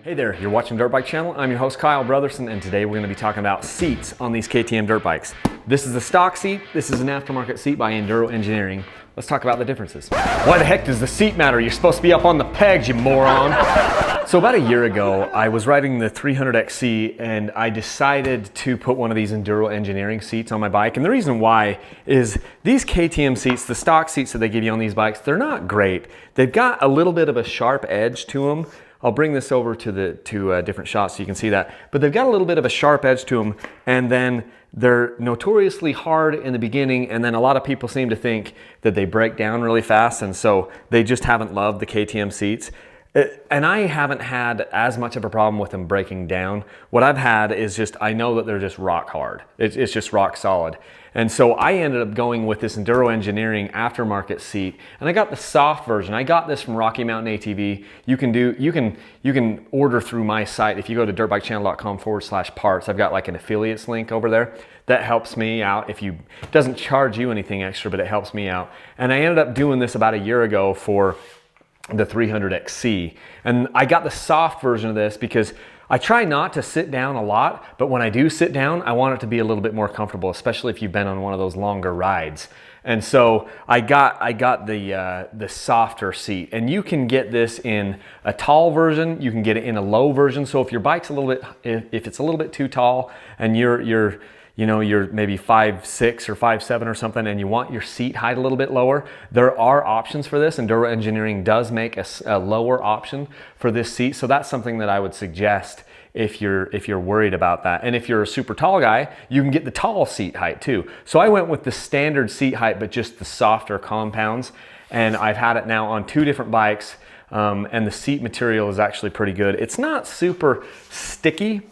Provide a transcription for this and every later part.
Hey there, you're watching Dirt Bike Channel. I'm your host Kyle Brotherson, and today we're going to be talking about seats on these KTM dirt bikes. This is a stock seat, this is an aftermarket seat by Enduro Engineering. Let's talk about the differences. Why the heck does the seat matter? You're supposed to be up on the pegs, you moron. So about a year ago, I was riding the 300XC and I decided to put one of these Enduro Engineering seats on my bike. And the reason why is these KTM seats, the stock seats that they give you on these bikes, they're not great. They've got a little bit of a sharp edge to them. I'll bring this over to different shots so you can see that. But they've got a little bit of a sharp edge to them, and then they're notoriously hard in the beginning, and then a lot of people seem to think that they break down really fast, and so they just haven't loved the KTM seats. And I haven't had as much of a problem with them breaking down. What I've had is just, I know that they're just rock hard. It's just rock solid. And so I ended up going with this Enduro Engineering aftermarket seat, and I got the soft version. I got this from Rocky Mountain ATV. You can order through my site. If you go to dirtbikechannel.com/parts, I've got like an affiliates link over there. That helps me out. It doesn't charge you anything extra, but it helps me out. And I ended up doing this about a year ago for the 300XC. And I got the soft version of this because I try not to sit down a lot, but when I do sit down, I want it to be a little bit more comfortable, especially if you've been on one of those longer rides. And so I got the softer seat, and you can get this in a tall version, you can get it in a low version. So if your bike's a little bit, if it's a little bit too tall and you're maybe 5'6" or 5'7" or something, and you want your seat height a little bit lower, there are options for this. Enduro Engineering does make a lower option for this seat, so that's something that I would suggest if you're worried about that. And if you're a super tall guy, you can get the tall seat height too. So I went with the standard seat height, but just the softer compounds, and I've had it now on 2 different bikes, and the seat material is actually pretty good. It's not super sticky.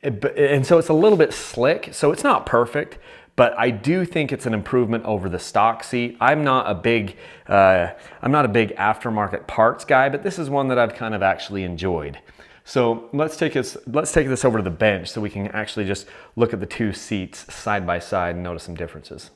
And so it's a little bit slick, so it's not perfect, but I do think it's an improvement over the stock seat. I'm not a big aftermarket parts guy, but this is one that I've kind of actually enjoyed. So let's take this over to the bench so we can actually just look at the 2 seats side by side and notice some differences.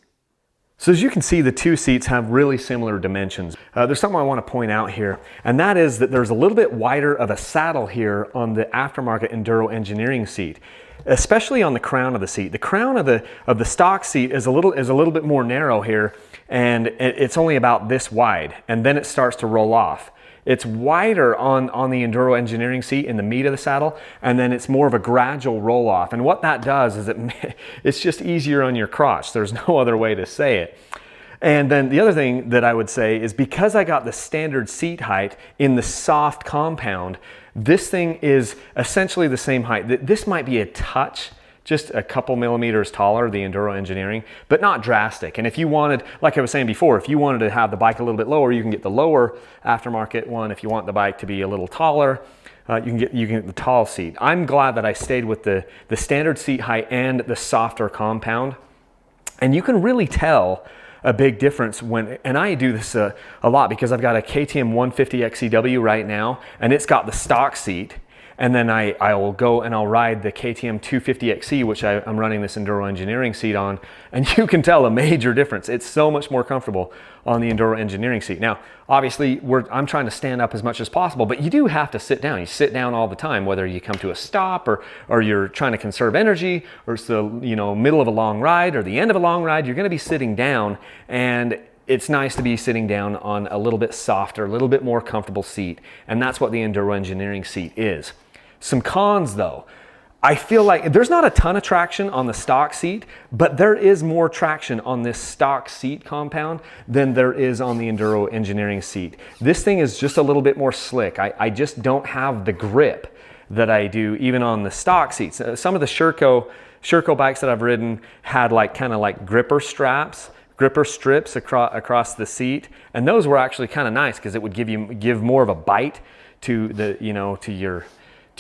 So as you can see, the 2 seats have really similar dimensions. There's something I want to point out here, and that is that there's a little bit wider of a saddle here on the aftermarket Enduro Engineering seat, especially on the crown of the seat. The crown of the stock seat is a little bit more narrow here, and it's only about this wide, and then it starts to roll off. It's wider on the Enduro Engineering seat in the meat of the saddle, and then it's more of a gradual roll off. And what that does is it's just easier on your crotch. There's no other way to say it. And then the other thing that I would say is because I got the standard seat height in the soft compound, this thing is essentially the same height. This might be a touch, just a couple millimeters taller, the Enduro Engineering, but not drastic. And if you wanted, like I was saying before, if you wanted to have the bike a little bit lower, you can get the lower aftermarket one. If you want the bike to be a little taller, you can get the tall seat. I'm glad that I stayed with the standard seat height and the softer compound. And you can really tell a big difference and I do this a lot because I've got a KTM 150 XCW right now, and it's got the stock seat. And then I will go and I'll ride the KTM 250XC, which I'm running this Enduro Engineering seat on, and you can tell a major difference. It's so much more comfortable on the Enduro Engineering seat. Now, obviously, I'm trying to stand up as much as possible, but you do have to sit down. You sit down all the time, whether you come to a stop or you're trying to conserve energy, or it's the middle of a long ride or the end of a long ride. You're going to be sitting down, and it's nice to be sitting down on a little bit softer, a little bit more comfortable seat, and that's what the Enduro Engineering seat is. Some cons though. I feel like there's not a ton of traction on the stock seat, but there is more traction on this stock seat compound than there is on the Enduro Engineering seat. This thing is just a little bit more slick. I just don't have the grip that I do even on the stock seats. Some of the Sherco bikes that I've ridden had kind of gripper strips across the seat, and those were actually kind of nice because it would give more of a bite to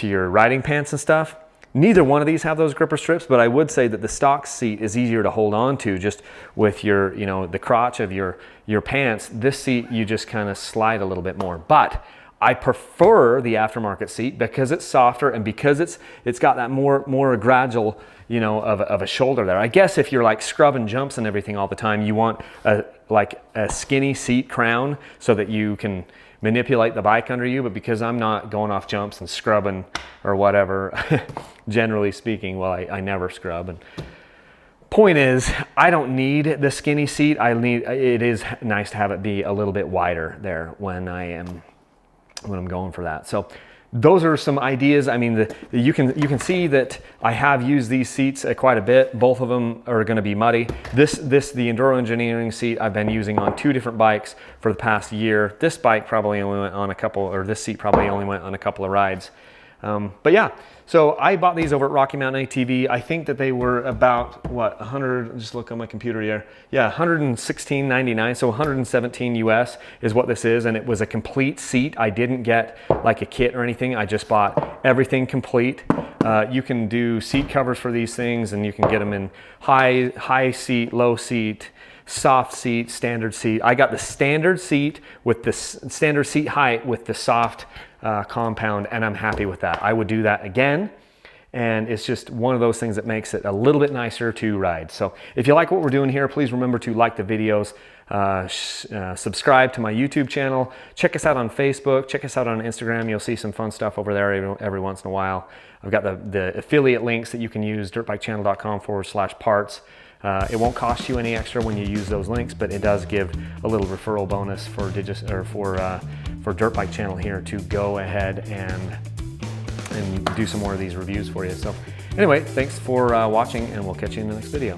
your riding pants and stuff. Neither one of these have those gripper strips, but I would say that the stock seat is easier to hold on to just with the crotch of your pants. This seat, you just kind of slide a little bit more. But I prefer the aftermarket seat because it's softer and because it's got that more gradual, you know, of a shoulder there. I guess if you're like scrubbing jumps and everything all the time, you want like a skinny seat crown so that you can manipulate the bike under you. But because I'm not going off jumps and scrubbing or whatever, generally speaking, well, I never scrub. And point is, I don't need the skinny seat. It is nice to have it be a little bit wider there when I'm going for that. So those are some ideas. I mean, you can see that I have used these seats quite a bit. Both of them are going to be muddy. The Enduro Engineering seat I've been using on 2 different bikes for the past year. This bike probably only went on a couple, or this seat probably only went on a couple of rides. But yeah, so I bought these over at Rocky Mountain ATV. I think that they were about, what, 100, just look on my computer here. Yeah, $116.99, so 117 US is what this is, and it was a complete seat. I didn't get like a kit or anything. I just bought everything complete. You can do seat covers for these things, and you can get them in high seat, low seat, soft seat, standard seat. I got the standard seat with the standard seat height with the soft compound, and I'm happy with that. I would do that again, and it's just one of those things that makes it a little bit nicer to ride. So if you like what we're doing here, please remember to like the videos, subscribe to my YouTube channel, check us out on Facebook, check us out on Instagram. You'll see some fun stuff over there every once in a while. I've got the affiliate links that you can use, dirtbikechannel.com/parts. It won't cost you any extra when you use those links, but it does give a little referral bonus for Dirt Bike Channel here to go ahead and do some more of these reviews for you. So anyway, thanks for watching, and we'll catch you in the next video.